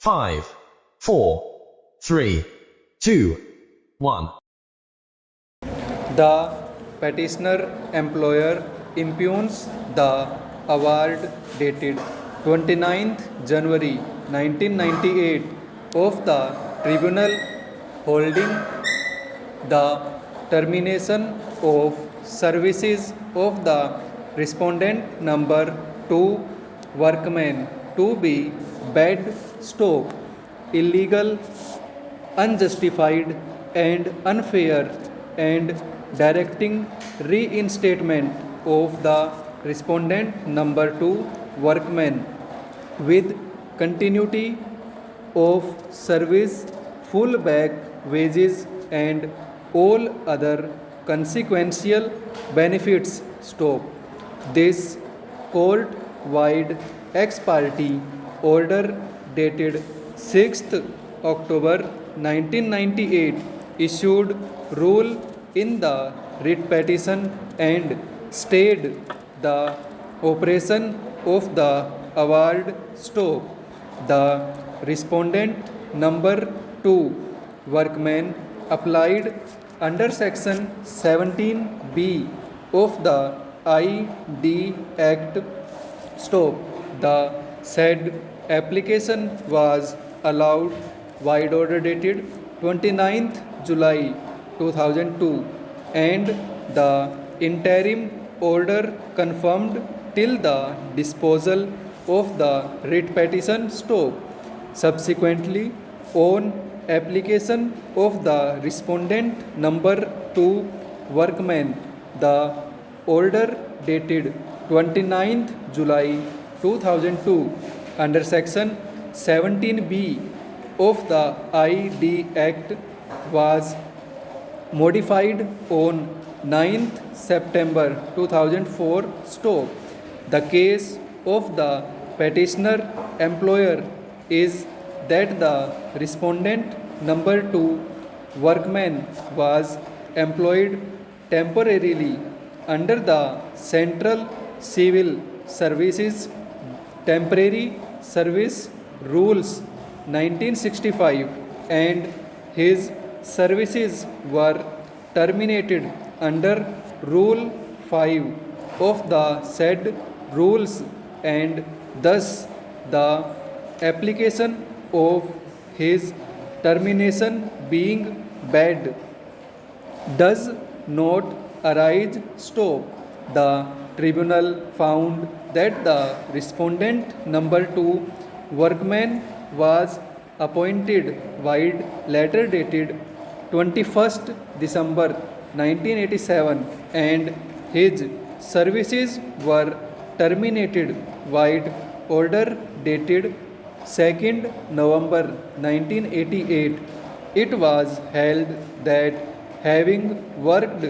5, 4, 3, 2, 1. The petitioner employer impugns the award dated 29th January 1998 of the tribunal holding the termination of services of the respondent number 2 workman to be bed stop, illegal, unjustified and unfair, and directing reinstatement of the respondent number 2 workman with continuity of service, full back wages and all other consequential benefits stop. This court-wide ex parte order dated 6th October 1998 issued rule in the writ petition and stayed the operation of the award stop. The respondent number 2 workman applied under section 17B of the ID Act stop. The said application was allowed wide order dated 29th July 2002 and the interim order confirmed till the disposal of the writ petition stop. Subsequently, on application of the respondent number 2 workman, the order dated 29th July 2002 under section 17B of the ID Act was modified on 9th September 2004 stop. The case of the petitioner employer is that the respondent number 2 workman was employed temporarily under the Central Civil Services Temporary Service Rules 1965 and his services were terminated under Rule 5 of the said rules and thus the application of his termination being bad does not arise stop. The tribunal found that the respondent number 2 workman was appointed wide letter dated 21st December 1987 and his services were terminated wide order dated 2nd November 1988. It was held that having worked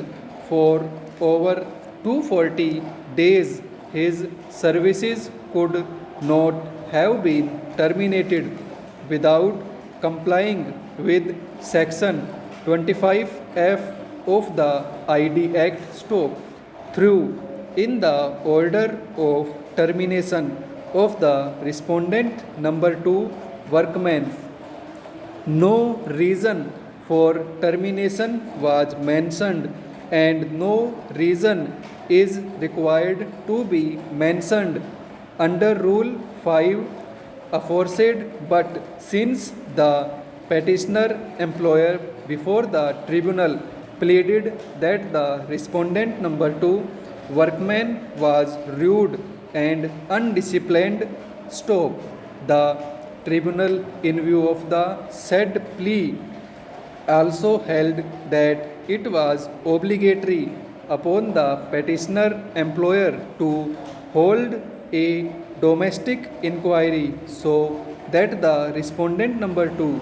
for over 240 days, his services could not have been terminated without complying with section 25F of the ID Act stop. Through in the order of termination of the respondent number 2 workman, no reason for termination was mentioned and no reason is required to be mentioned under Rule 5 aforesaid, but since the petitioner employer before the tribunal pleaded that the respondent number 2 workman was rude and undisciplined stop, the tribunal in view of the said plea also held that it was obligatory upon the petitioner employer to hold a domestic inquiry so that the respondent number 2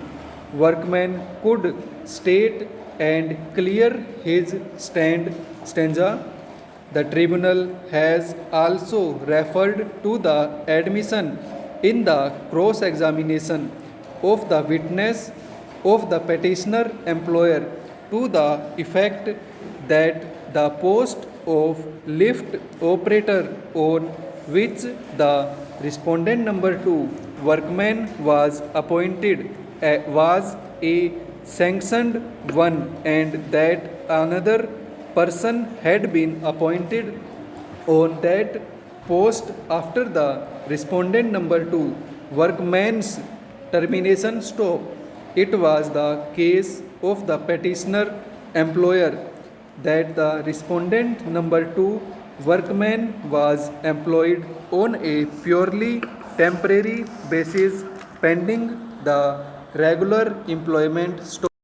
workman could state and clear his stanza. The tribunal has also referred to the admission in the cross-examination of the witness of the petitioner employer to the effect that the post of lift operator on which the respondent number 2 workman was appointed was a sanctioned one and that another person had been appointed on that post after the respondent number 2 workman's termination stop. It was the case of the petitioner employer that the respondent number 2 workman was employed on a purely temporary basis pending the regular employment stop.